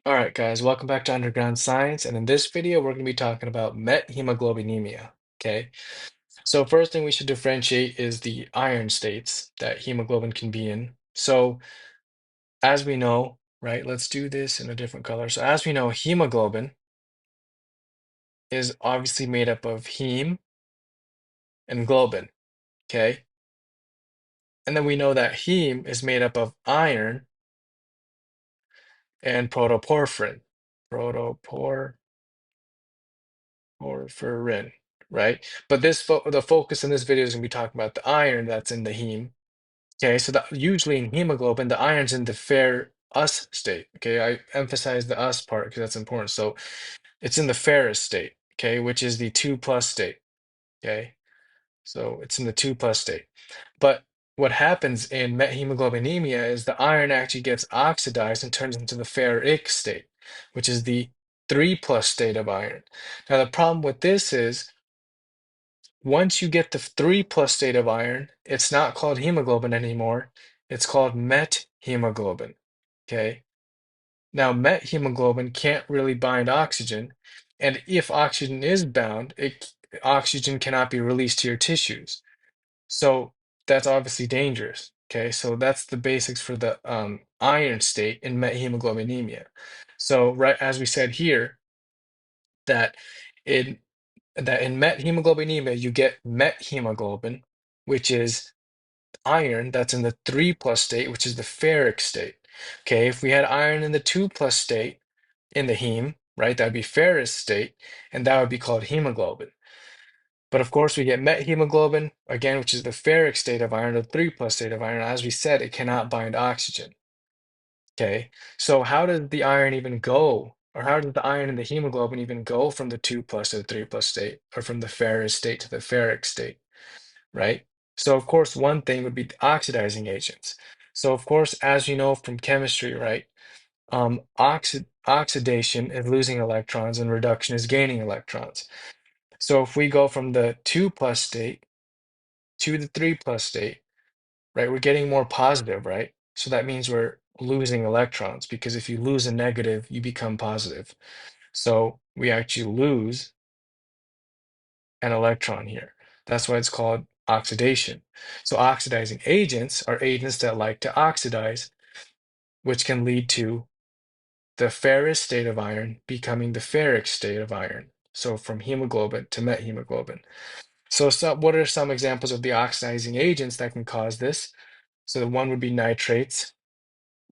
All right, guys, welcome back to Underground Science. And in this video, we're going to be talking about methemoglobinemia. Okay, so first thing we should differentiate is the iron states that hemoglobin can be in. So, as we know, right, let's do this in a different color. So, as we know, hemoglobin is obviously made up of heme and globin. Okay, and then we know that heme is made up of iron and protoporphyrin. Protoporphyrin. Porphyrin, right? But the focus in this video is going to be talking about the iron that's in the heme. Okay, so that usually in hemoglobin, the iron's in the ferrous state. Okay, I emphasize the us part because that's important. So it's in the ferrous state, okay, which is the 2 plus state. Okay, so it's in the 2 plus state. But what happens in methemoglobinemia is the iron actually gets oxidized and turns into the ferric state, which is the 3 plus state of iron. Now, the problem with this is once you get the 3 plus state of iron, it's not called hemoglobin anymore. It's called methemoglobin. Okay. Now, methemoglobin can't really bind oxygen. And if oxygen is bound, oxygen cannot be released to your tissues. So that's obviously dangerous. Okay. So that's the basics for the iron state in methemoglobinemia. So, right as we said here, that in in methemoglobinemia, you get methemoglobin, which is iron that's in the 3 plus state, which is the ferric state. Okay, if we had iron in the 2 plus state in the heme, right, that would be ferrous state, and that would be called hemoglobin. But of course, we get methemoglobin, again, which is the ferric state of iron, the 3 plus state of iron. As we said, it cannot bind oxygen. Okay, so how does the iron even go, or how does the iron in the hemoglobin even go from the 2 plus to the 3 plus state, or from the ferrous state to the ferric state, right? So of course, one thing would be the oxidizing agents. So of course, as you know from chemistry, right, oxidation is losing electrons and reduction is gaining electrons. So if we go from the 2 plus state to the 3 plus state, right? We're getting more positive, right? So that means we're losing electrons because if you lose a negative, you become positive. So we actually lose an electron here. That's why it's called oxidation. So oxidizing agents are agents that like to oxidize, which can lead to the ferrous state of iron becoming the ferric state of iron. So from hemoglobin to methemoglobin. So what are some examples of the oxidizing agents that can cause this? So the one would be nitrates,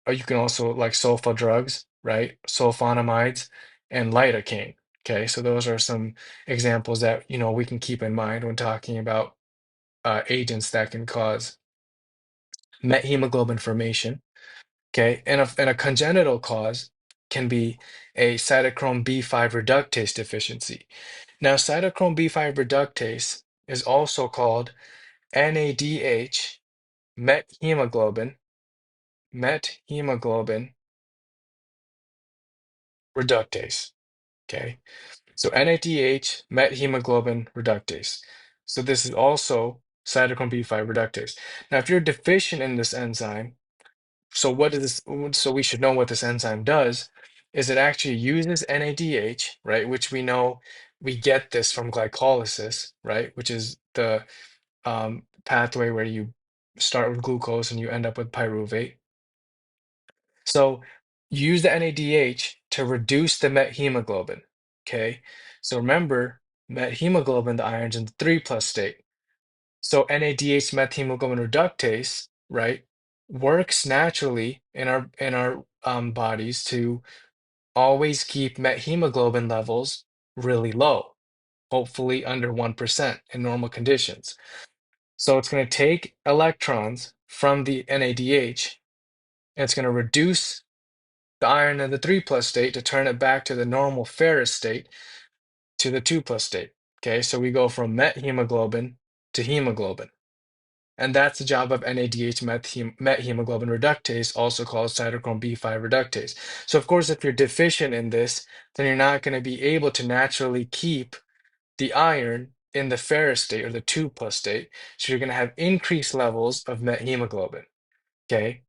or you can also like sulfa drugs, right? Sulfonamides and lidocaine. Okay, so those are some examples that we can keep in mind when talking about agents that can cause methemoglobin formation. Okay, and a congenital cause can be a cytochrome B5 reductase deficiency. Now, cytochrome B5 reductase is also called NADH methemoglobin methemoglobin reductase. Okay, so NADH methemoglobin reductase. So this is also cytochrome B5 reductase. Now, if you're deficient in this enzyme, so what is this? So we should know what this enzyme does, is it actually uses NADH, right? Which we know we get this from glycolysis, right? Which is the pathway where you start with glucose and you end up with pyruvate. So you use the NADH to reduce the methemoglobin. Okay. So remember, methemoglobin, the iron's in the 3 plus state. So NADH methemoglobin reductase, right, works naturally in our bodies to always keep methemoglobin levels really low, hopefully under 1% in normal conditions. So it's going to take electrons from the NADH and it's going to reduce the iron in the 3 plus state to turn it back to the normal ferrous state to the 2 plus state. Okay, so we go from methemoglobin to hemoglobin. And that's the job of NADH methemoglobin reductase, also called cytochrome B5 reductase. So, of course, if you're deficient in this, then you're not going to be able to naturally keep the iron in the ferrous state or the 2 plus state. So, you're going to have increased levels of methemoglobin. Okay,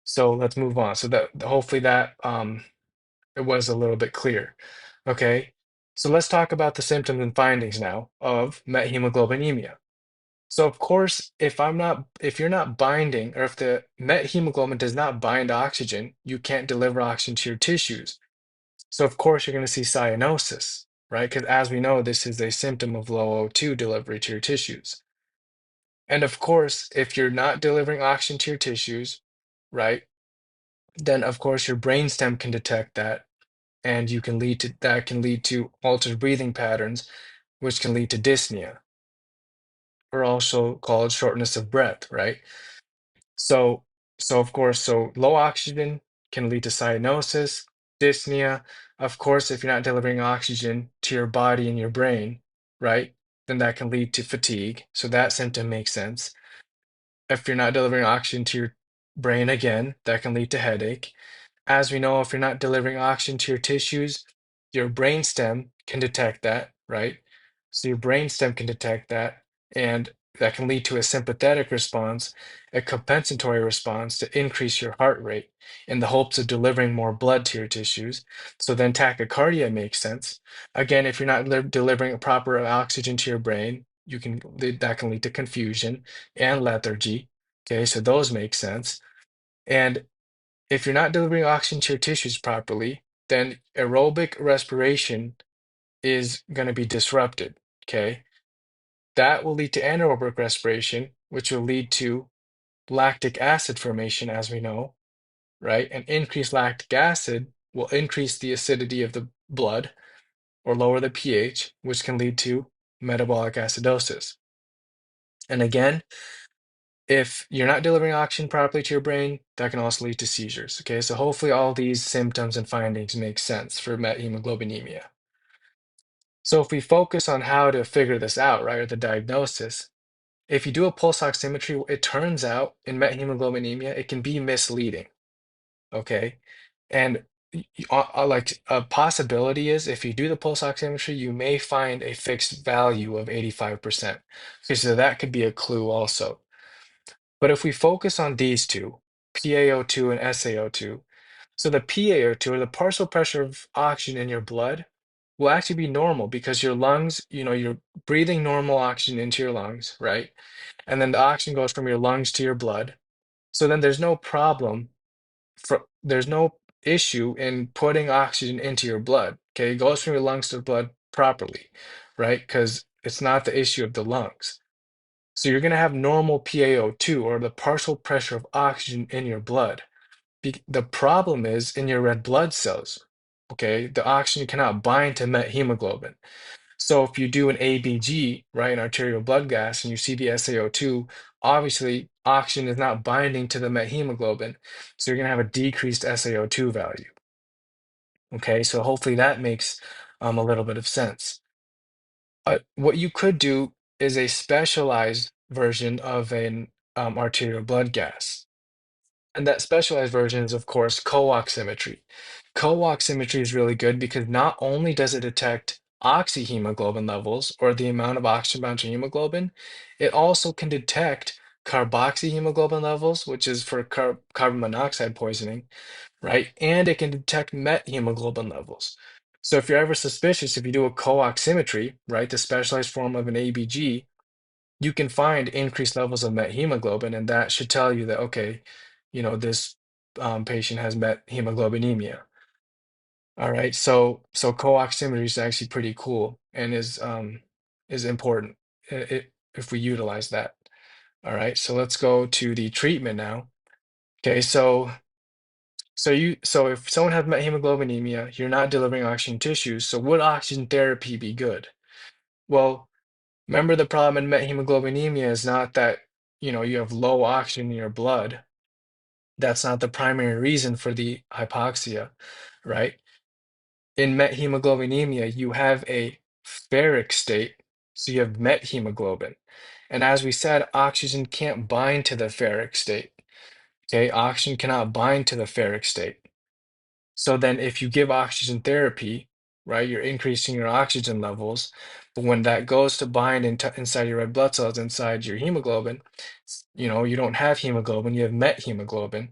so let's move on. So, that hopefully that it was a little bit clear. Okay, so let's talk about the symptoms and findings now of methemoglobinemia. So of course, if you're not binding, or if the methemoglobin does not bind oxygen, you can't deliver oxygen to your tissues. So of course you're going to see cyanosis, right? Because as we know, this is a symptom of low O2 delivery to your tissues. And of course, if you're not delivering oxygen to your tissues, right, then of course your brainstem can detect that, and that can lead to altered breathing patterns, which can lead to dyspnea, or also called shortness of breath, right? So, so of course, so low oxygen can lead to cyanosis, dyspnea. Of course, if you're not delivering oxygen to your body and your brain, right, then that can lead to fatigue. So that symptom makes sense. If you're not delivering oxygen to your brain again, that can lead to headache. As we know, if you're not delivering oxygen to your tissues, your brainstem can detect that, right? So your brainstem can detect that, and that can lead to a sympathetic response, a compensatory response to increase your heart rate in the hopes of delivering more blood to your tissues. So then tachycardia makes sense. Again, if you're not delivering proper oxygen to your brain, that can lead to confusion and lethargy. Okay, so those make sense. And if you're not delivering oxygen to your tissues properly, then aerobic respiration is going to be disrupted. Okay. That will lead to anaerobic respiration, which will lead to lactic acid formation, as we know, right? And increased lactic acid will increase the acidity of the blood or lower the pH, which can lead to metabolic acidosis. And again, if you're not delivering oxygen properly to your brain, that can also lead to seizures. Okay, so hopefully all these symptoms and findings make sense for methemoglobinemia. So if we focus on how to figure this out, right, or the diagnosis, if you do a pulse oximetry, it turns out in methemoglobinemia, it can be misleading. Okay, and like a possibility is if you do the pulse oximetry, you may find a fixed value of 85%. Okay, so that could be a clue also. But if we focus on these two, PaO2 and SaO2, so the PaO2, or the partial pressure of oxygen in your blood, will actually be normal because your lungs, you're breathing normal oxygen into your lungs, right? And then the oxygen goes from your lungs to your blood. So then there's no issue in putting oxygen into your blood. Okay, it goes from your lungs to the blood properly, right? Because it's not the issue of the lungs. So you're going to have normal PaO2, or the partial pressure of oxygen in your blood. The problem is in your red blood cells. Okay, the oxygen cannot bind to methemoglobin. So if you do an ABG, right, an arterial blood gas, and you see the SaO2, obviously oxygen is not binding to the methemoglobin. So you're going to have a decreased SaO2 value. Okay, so hopefully that makes a little bit of sense. What you could do is a specialized version of an arterial blood gas. And that specialized version is, of course, co-oximetry. Co-oximetry is really good because not only does it detect oxyhemoglobin levels, or the amount of oxygen bound to hemoglobin, it also can detect carboxyhemoglobin levels, which is for carbon monoxide poisoning, right? And it can detect methemoglobin levels. So if you're ever suspicious, if you do a co-oximetry, right, the specialized form of an ABG, you can find increased levels of methemoglobin, and that should tell you that, okay, this patient has methemoglobinemia. All right, so co-oximetry is actually pretty cool and is important if we utilize that. All right, so let's go to the treatment now. Okay, so if someone has methemoglobinemia, you're not delivering oxygen tissues, so would oxygen therapy be good? Well, remember, the problem in methemoglobinemia is not that, you have low oxygen in your blood. That's not the primary reason for the hypoxia, right? In methemoglobinemia, you have a ferric state, so you have methemoglobin. And as we said, oxygen can't bind to the ferric state. Okay, oxygen cannot bind to the ferric state. So then if you give oxygen therapy, right, you're increasing your oxygen levels, but when that goes to bind inside your red blood cells, inside your hemoglobin, you don't have hemoglobin, you have methemoglobin.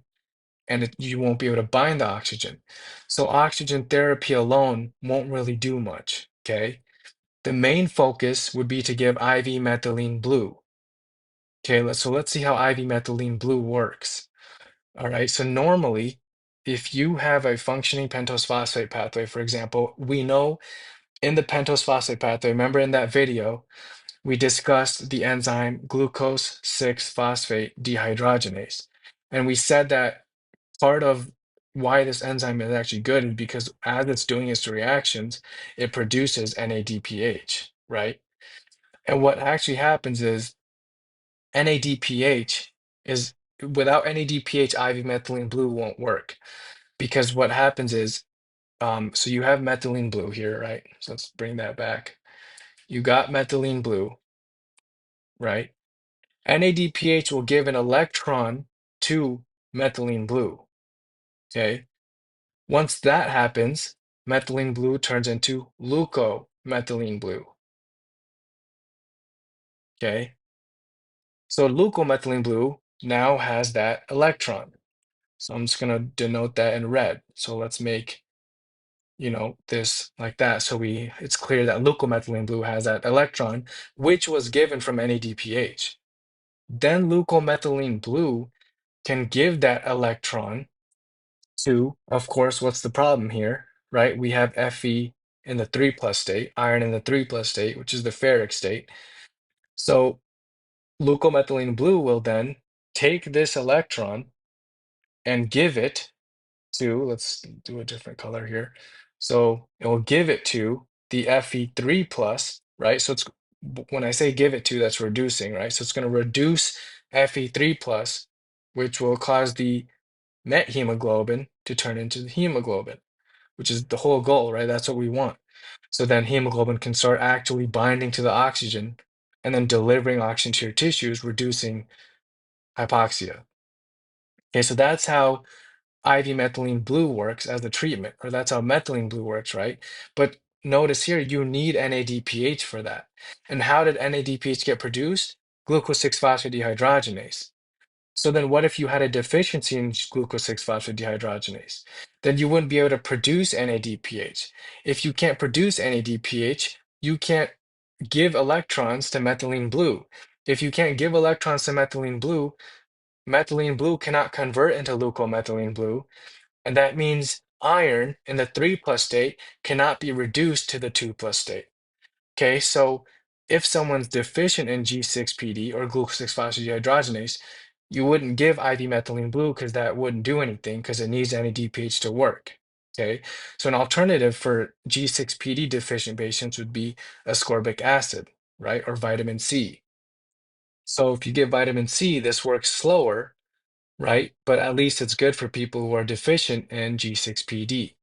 and you won't be able to bind the oxygen. So oxygen therapy alone won't really do much, okay? The main focus would be to give IV methylene blue. Okay, let's see how IV methylene blue works. All right, so normally, if you have a functioning pentose phosphate pathway, for example, we know in the pentose phosphate pathway, remember in that video, we discussed the enzyme glucose 6-phosphate dehydrogenase. And we said that part of why this enzyme is actually good is because as it's doing its reactions, it produces NADPH, right? And what actually happens is NADPH is without NADPH, IV methylene blue won't work because what happens is, so you have methylene blue here, right? So let's bring that back. You got methylene blue, right? NADPH will give an electron to methylene blue, okay? Once that happens, methylene blue turns into leucomethylene blue, okay? So leucomethylene blue now has that electron. So I'm just going to denote that in red. So let's make, this like that. So it's clear that leucomethylene blue has that electron, which was given from NADPH. Then leucomethylene blue can give that electron to, of course, what's the problem here, right? We have Fe in the 3 plus state, iron in the 3 plus state, which is the ferric state. So leucomethylene blue will then take this electron and give it to, let's do a different color here. So it will give it to the Fe3 plus, right? So when I say give it to, that's reducing, right? So it's going to reduce Fe3 plus, which will cause the methemoglobin to turn into the hemoglobin, which is the whole goal, right? That's what we want. So then hemoglobin can start actually binding to the oxygen and then delivering oxygen to your tissues, reducing hypoxia. Okay, so that's how IV methylene blue works as a treatment, or that's how methylene blue works, right? But notice here, you need NADPH for that. And how did NADPH get produced? Glucose 6-phosphate dehydrogenase. So then what if you had a deficiency in glucose 6-phosphate dehydrogenase? Then you wouldn't be able to produce NADPH. If you can't produce NADPH, you can't give electrons to methylene blue. If you can't give electrons to methylene blue cannot convert into leucomethylene blue, and that means iron in the 3 plus state cannot be reduced to the 2 plus state. Okay, so if someone's deficient in G6PD or glucose 6-phosphate dehydrogenase, you wouldn't give IV methylene blue because that wouldn't do anything because it needs NADPH to work. Okay, so an alternative for G6PD deficient patients would be ascorbic acid, right, or vitamin C. So if you give vitamin C, this works slower, right? But at least it's good for people who are deficient in G6PD.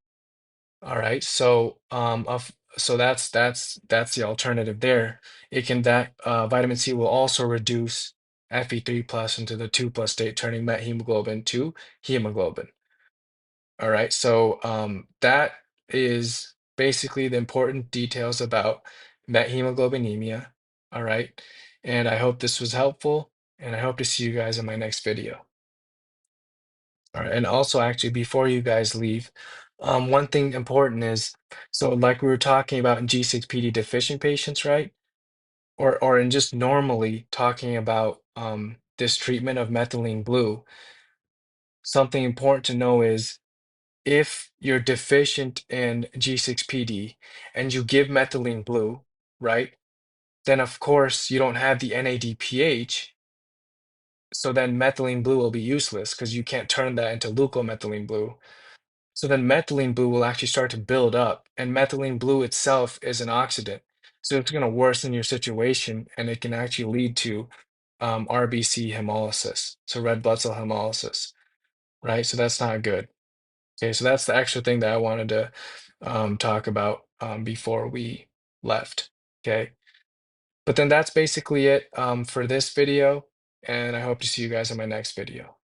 All right, so that's the alternative there. It can that vitamin C will also reduce Fe3 plus into the 2 plus state, turning methemoglobin to hemoglobin. All right, so that is basically the important details about methemoglobinemia. All right, and I hope this was helpful, and I hope to see you guys in my next video. All right, and also actually before you guys leave, one thing important is, so like we were talking about in G6PD deficient patients, right? Or in just normally talking about this treatment of methylene blue, something important to know is if you're deficient in G6PD and you give methylene blue, right? Then of course you don't have the NADPH, so then methylene blue will be useless because you can't turn that into leucomethylene blue. So then methylene blue will actually start to build up, and methylene blue itself is an oxidant. So it's going to worsen your situation, and it can actually lead to RBC hemolysis, so red blood cell hemolysis, right? So that's not good. Okay, so that's the extra thing that I wanted to talk about before we left. Okay, but then that's basically it for this video, and I hope to see you guys in my next video.